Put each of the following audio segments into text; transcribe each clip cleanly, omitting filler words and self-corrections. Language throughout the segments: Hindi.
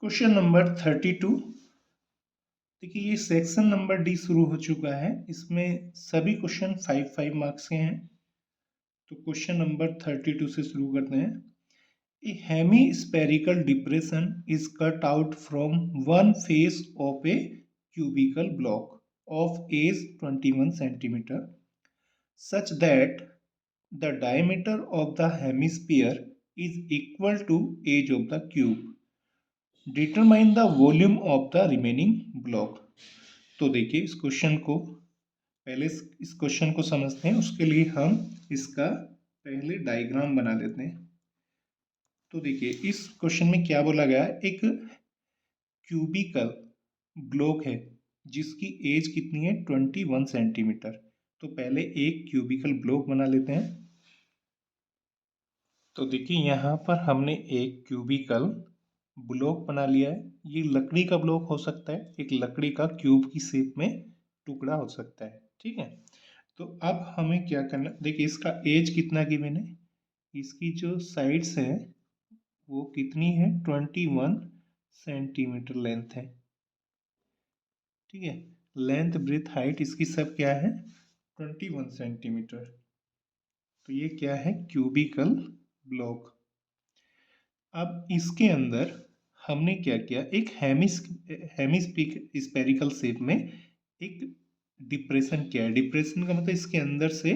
Question number 32। देखिए ये सेक्शन नंबर डी शुरू हो चुका है। इसमें सभी क्वेश्चन 5 मार्क्स के हैं। तो क्वेश्चन नंबर 32 से शुरू करते हैं। A hemispherical depression is cut out from one face of a cubical block of edge 21 centimetre such that the diameter of the hemisphere is equal to age of the cube. Determine the volume of the remaining block. तो देखिए इस क्वेश्चन को पहले इस क्वेश्चन को समझते हैं, उसके लिए हम इसका पहले डायग्राम बना लेते हैं। तो देखिए इस क्वेश्चन में क्या बोला गया है, एक क्यूबिकल ब्लॉक है जिसकी एज कितनी है 21 सेंटीमीटर। तो पहले एक क्यूबिकल ब्लॉक बना लेते हैं। तो देखिए यहाँ पर हमने एक क्यूबिकल ब्लॉक बना लिया है। ये लकड़ी का ब्लॉक हो सकता है, एक लकड़ी का क्यूब की शेप में टुकड़ा हो सकता है, ठीक है। तो अब हमें क्या करना, देखिए इसका एज कितना गिवन है, इसकी जो साइड्स है वो कितनी है 21 सेंटीमीटर लेंथ है, ठीक है। लेंथ ब्रेथ हाइट इसकी सब क्या है 21 सेंटीमीटर। तो ये क्या है क्यूबिकल ब्लॉक। अब इसके अंदर हमने क्या किया, एक हेमिस्फेरिकल शेप में एक डिप्रेशन किया है। डिप्रेशन का मतलब इसके अंदर से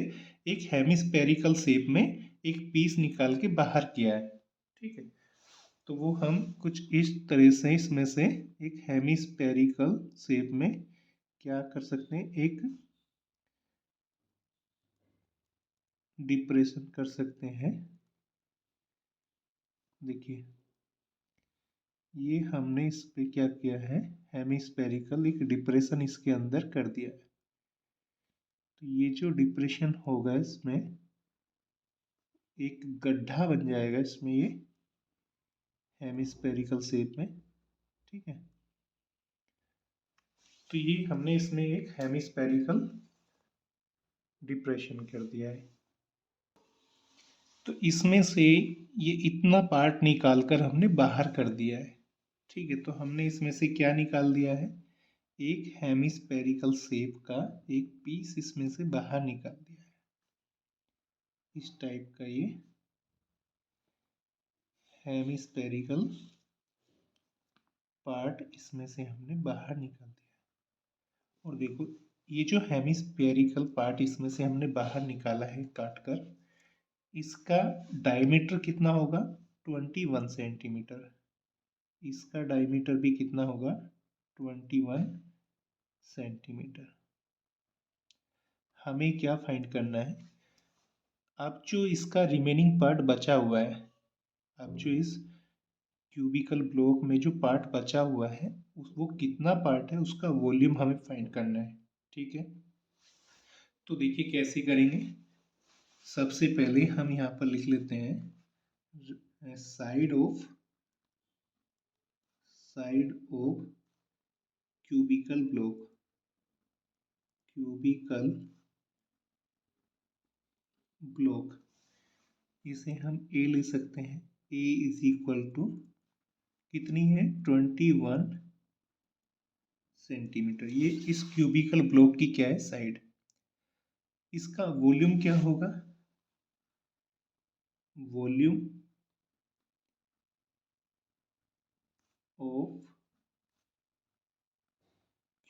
एक हेमिस्फेरिकल शेप में एक पीस निकाल के बाहर किया है, ठीक है। तो वो हम कुछ इस तरह से इसमें से एक हेमिस्फेरिकल शेप में क्या कर सकते हैं, एक डिप्रेशन कर सकते हैं। देखिए ये हमने इस पे क्या किया है, हेमिस्फेरिकल एक डिप्रेशन इसके अंदर कर दिया है। तो ये जो डिप्रेशन होगा इसमें एक गड्ढा बन जाएगा इसमें, ये हेमिस्फेरिकल शेप में, ठीक है। तो ये हमने इसमें एक हेमिस्फेरिकल डिप्रेशन कर दिया है। तो इसमें से ये इतना पार्ट निकाल कर हमने बाहर कर दिया है, ठीक है। तो हमने इसमें से क्या निकाल दिया है, एक हेमिस्फेरिकल शेप का एक पीस इसमें से बाहर निकाल दिया है, इस टाइप का ये हेमिस्फेरिकल पार्ट इसमें से हमने बाहर निकाल दिया। और देखो ये जो हेमिस्फेरिकल पार्ट इसमें से हमने बाहर निकाला है काट कर, इसका डायमीटर कितना होगा 21 सेंटीमीटर। इसका डायमीटर भी कितना होगा 21 सेंटीमीटर। हमें क्या फाइंड करना है, अब जो इसका रिमेनिंग पार्ट बचा हुआ है, अब जो इस क्यूबिकल ब्लॉक में जो पार्ट बचा हुआ है वो कितना पार्ट है, उसका वॉल्यूम हमें फाइंड करना है, ठीक है। तो देखिए कैसे करेंगे। सबसे पहले हम यहाँ पर लिख लेते हैं साइड ऑफ क्यूबिकल ब्लॉक, इसे हम ए ले सकते हैं। ए इज इक्वल टू कितनी है 21 सेंटीमीटर। ये इस क्यूबिकल ब्लॉक की क्या है साइड। इसका वॉल्यूम क्या होगा, वॉल्यूम ऑफ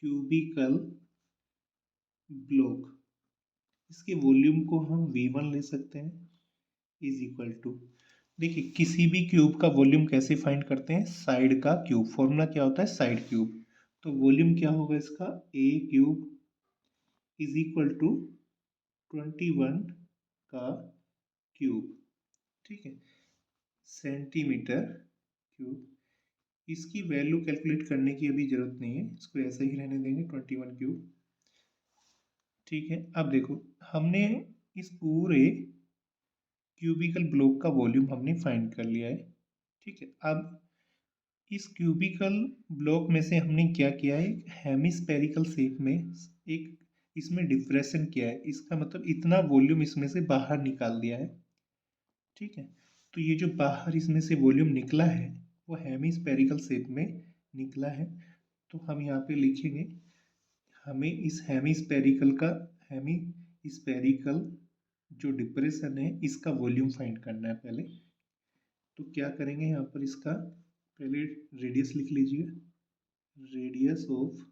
क्यूबिकल ब्लॉक, इसके वॉल्यूम को हम V1 ले सकते हैं, इज इक्वल टू, देखिए किसी भी क्यूब का वॉल्यूम कैसे फाइंड करते हैं, साइड का क्यूब। फॉर्मूला क्या होता है साइड क्यूब। तो वॉल्यूम क्या होगा इसका, ए क्यूब इज इक्वल टू 21 का क्यूब, ठीक है, सेंटीमीटर क्यूब। इसकी वैल्यू कैलकुलेट करने की अभी जरूरत नहीं है, इसको ऐसे ही रहने देंगे 21 क्यूब, ठीक है। अब देखो हमने इस पूरे क्यूबिकल ब्लॉक का वॉल्यूम हमने फाइंड कर लिया है, ठीक है। अब इस क्यूबिकल ब्लॉक में से हमने क्या किया है, हेमिस्फेरिकल शेप में एक इसमें डिप्रेशन किया है। इसका मतलब इतना वॉल्यूम इसमें से बाहर निकाल दिया है, ठीक है। तो ये जो बाहर इसमें से वॉल्यूम निकला है वो हेमिस्फेरिकल शेप में निकला है। तो हम यहाँ पे लिखेंगे हमें इस हेमिस्फेरिकल जो डिप्रेशन है इसका वॉल्यूम फाइंड करना है पहले। तो क्या करेंगे यहाँ पर इसका पहले रेडियस लिख लीजिए, radius of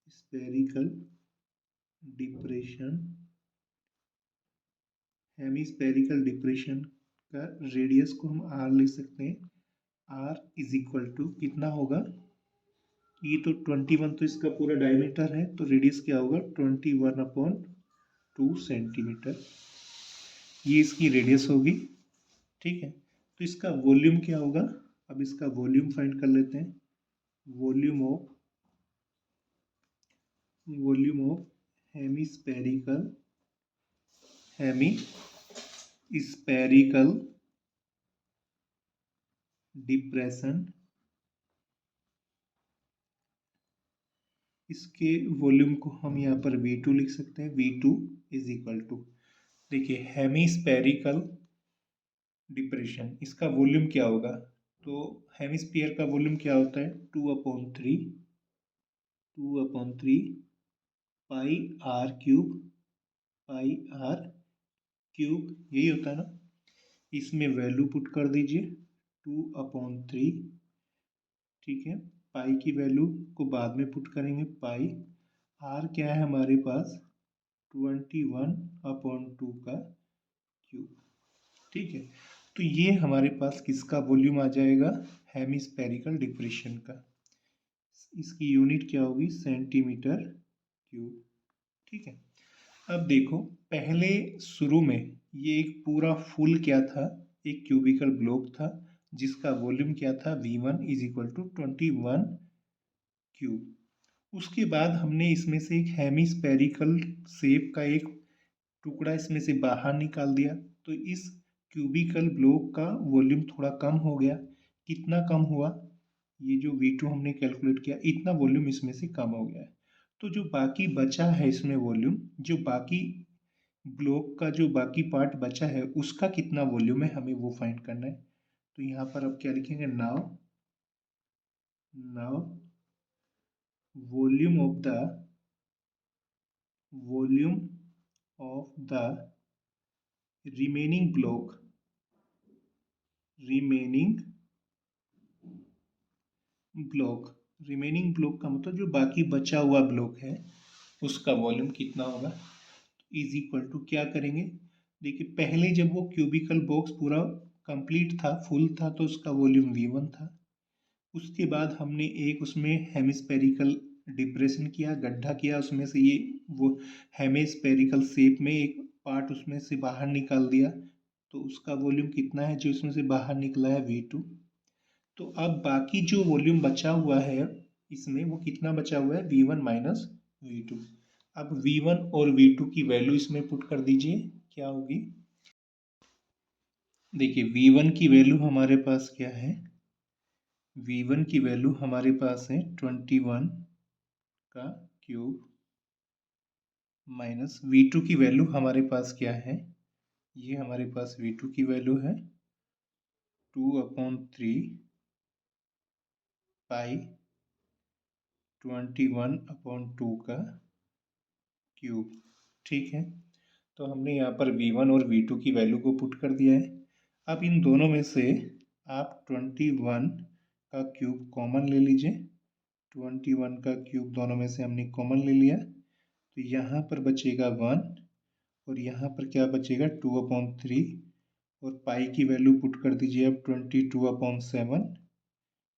hemispherical depression, hemispherical depression का रेडियस को हम आर लिख सकते हैं। आर इज इक्वल टू कितना होगा, ये तो 21 तो इसका पूरा डायमीटर है, तो रेडियस क्या होगा 21/2 सेंटीमीटर, ये इसकी रेडियस होगी। ठीक है, तो इसका वॉल्यूम क्या होगा, अब इसका वॉल्यूम फाइंड कर लेते हैं। वॉल्यूम ऑफ हेमिस्फेरिकल डिप्रेशन, इसके वॉल्यूम को हम यहाँ पर V2 लिख सकते हैं। V2 इज इक्वल टू, देखिए हेमिस्फेरिकल डिप्रेशन इसका वॉल्यूम क्या होगा, तो हेमिस्फीयर का वॉल्यूम क्या होता है 2/3 पाई आर क्यूब यही होता है ना। इसमें वैल्यू पुट कर दीजिए 2/3, ठीक है। पाई की वैल्यू को बाद में पुट करेंगे, पाई आर क्या है हमारे पास 21/2 का क्यूब, ठीक है। तो ये हमारे पास किसका वॉल्यूम आ जाएगा, हेमिस्फेरिकल डिप्रेशन का। इसकी यूनिट क्या होगी सेंटीमीटर क्यूब, ठीक है। अब देखो पहले शुरू में ये एक पूरा फुल क्या था, एक क्यूबिकल ब्लॉक था जिसका वॉल्यूम क्या था V1 is equal to 21 cube. उसके बाद हमने इसमें से एक हेमिस्फेरिकल शेप का एक टुकड़ा इसमें से बाहर निकाल दिया, तो इस क्यूबिकल ब्लॉक का वॉल्यूम थोड़ा कम हो गया। कितना कम हुआ, ये जो V2 हमने कैलकुलेट किया इतना वॉल्यूम इसमें से कम हो गया है। तो जो बाकी बचा है इसमें वॉल्यूम, जो बाकी ब्लॉक का जो बाकी पार्ट बचा है उसका कितना वॉल्यूम है हमें वो फाइंड करना है। तो यहाँ पर अब क्या लिखेंगे, now volume of the remaining block का मतलब जो बाकी बचा हुआ ब्लॉक है उसका वॉल्यूम कितना होगा, इज इक्वल टू क्या करेंगे। देखिए पहले जब वो क्यूबिकल बॉक्स पूरा कंप्लीट था, फुल था, तो उसका वॉल्यूम V1 था। उसके बाद हमने एक उसमें हेमिस्फेरिकल डिप्रेशन किया, गड्ढा किया, उसमें से ये वो हेमिस्फेरिकल शेप में एक पार्ट उसमें से बाहर निकाल दिया, तो उसका वॉल्यूम कितना है जो इसमें से बाहर निकला है V2। तो अब बाकी जो वॉल्यूम बचा हुआ है इसमें वो कितना बचा हुआ है V1 माइनस V2। अब V1 और V2 की वैल्यू इसमें पुट कर दीजिए, क्या होगी। देखिए V1 की वैल्यू हमारे पास क्या है, V1 की वैल्यू हमारे पास है 21 का क्यूब माइनस V2 की वैल्यू हमारे पास क्या है, ये हमारे पास V2 की वैल्यू है 2/3 पाई 21/2 का क्यूब, ठीक है। तो हमने यहाँ पर V1 और V2 की वैल्यू को पुट कर दिया है। अब इन दोनों में से आप 21 का क्यूब कॉमन ले लीजिए, 21 का क्यूब दोनों में से हमने कॉमन ले लिया, तो यहाँ पर बचेगा 1 और यहाँ पर क्या बचेगा 2/3 और पाई की वैल्यू पुट कर दीजिए अब 22/7,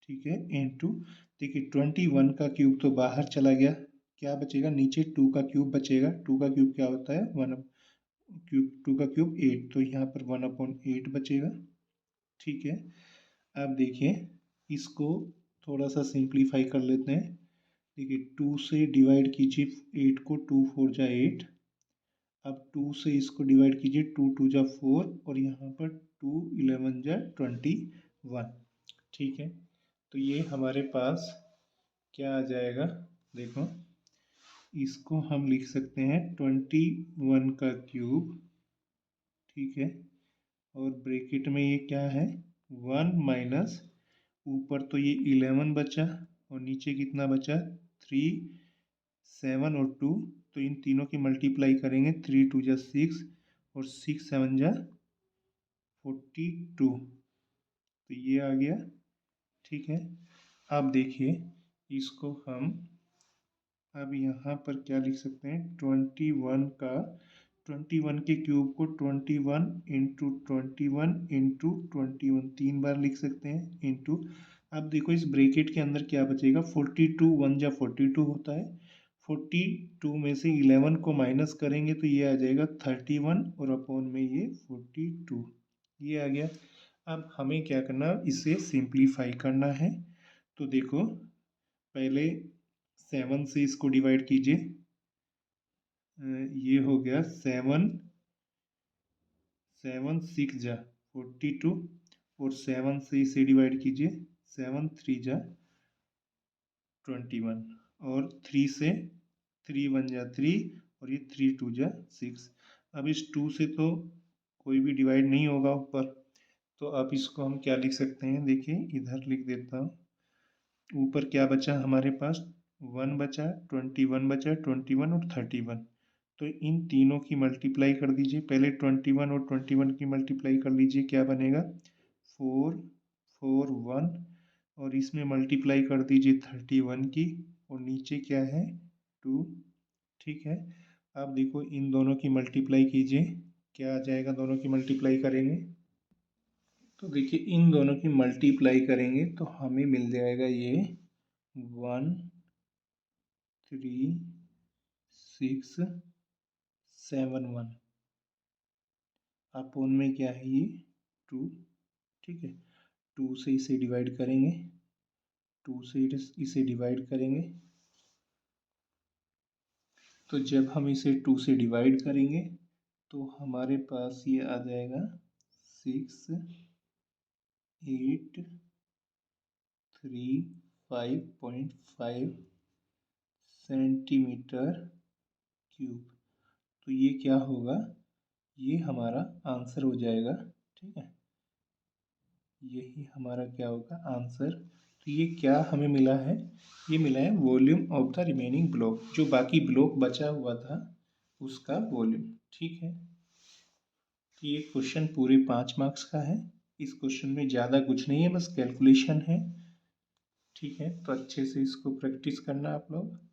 ठीक है, इंटू देखिए 21 का क्यूब तो बाहर चला गया, क्या बचेगा नीचे 2 का क्यूब बचेगा। 2 का क्यूब क्या होता है 1 क्यूब, 2 का क्यूब 8, तो यहाँ पर 1/8 बचेगा, ठीक है। अब देखिए इसको थोड़ा सा सिंप्लीफाई कर लेते हैं। देखिए 2 से डिवाइड कीजिए 8 को, 2 4 जा 8, अब 2 से इसको डिवाइड कीजिए 2 2 जा 4 और यहाँ पर 2 11 जा 21, ठीक है। तो ये हमारे पास क्या आ जाएगा, देखो इसको हम लिख सकते हैं 21 का क्यूब, ठीक है। और ब्रैकेट में ये क्या है 1 माइनस, ऊपर तो ये 11 बचा और नीचे कितना बचा 3, 7 और 2, तो इन तीनों की मल्टीप्लाई करेंगे, 3 2 जा 6 और 6 7 जा 42, तो ये आ गया, ठीक है। अब देखिए इसको हम अब यहाँ पर क्या लिख सकते हैं 21 के क्यूब को 21 इंटू 21 तीन बार लिख सकते हैं, इंटू, अब देखो इस ब्रैकेट के अंदर क्या बचेगा 42, 1 जा 42 होता है, 42 में से 11 को माइनस करेंगे तो ये आ जाएगा 31 और अपॉन में ये 42, ये आ गया। अब हमें क्या करना, इसे सिंप्लीफाई करना है। तो देखो पहले 7 से इसको डिवाइड कीजिए, ये हो गया 7 6 जा 42 और 7 से इसे डिवाइड कीजिए, 7 3 जा 21 और 3 से 3 1 जा 3 और ये 3 2 जा 6। अब इस 2 से तो कोई भी डिवाइड नहीं होगा ऊपर, तो अब इसको हम क्या लिख सकते हैं, देखिए इधर लिख देता हूँ। ऊपर क्या बचा हमारे पास 1 बचा, 21 बचा, 21 और 31, तो इन तीनों की मल्टीप्लाई कर दीजिए। पहले 21 और 21 की मल्टीप्लाई कर लीजिए, क्या बनेगा 4 4 1 और इसमें मल्टीप्लाई कर दीजिए 31 की और नीचे क्या है 2, ठीक है। अब देखो इन दोनों की मल्टीप्लाई कीजिए, क्या आ जाएगा, दोनों की मल्टीप्लाई करेंगे तो देखिए इन दोनों की मल्टीप्लाई करेंगे तो हमें मिल जाएगा ये 1 3 6 7 1 अपोन में क्या है ये 2, ठीक है। 2 से इसे डिवाइड करेंगे, 2 से इसे डिवाइड करेंगे, तो जब हम इसे 2 से डिवाइड करेंगे तो हमारे पास ये आ जाएगा 6 8 3 5.5 सेंटीमीटर क्यूब, तो ये क्या होगा, ये हमारा आंसर हो जाएगा, ठीक है। यही हमारा क्या होगा आंसर। तो ये क्या हमें मिला है, ये मिला है volume of the remaining block, जो बाकी ब्लॉक बचा हुआ था उसका वॉल्यूम, ठीक है। तो ये क्वेश्चन पूरे 5 मार्क्स का है। इस क्वेश्चन में ज़्यादा कुछ नहीं है, बस कैलकुलेशन है, ठीक है। तो अच्छे से इसको प्रैक्टिस करना आप लोग।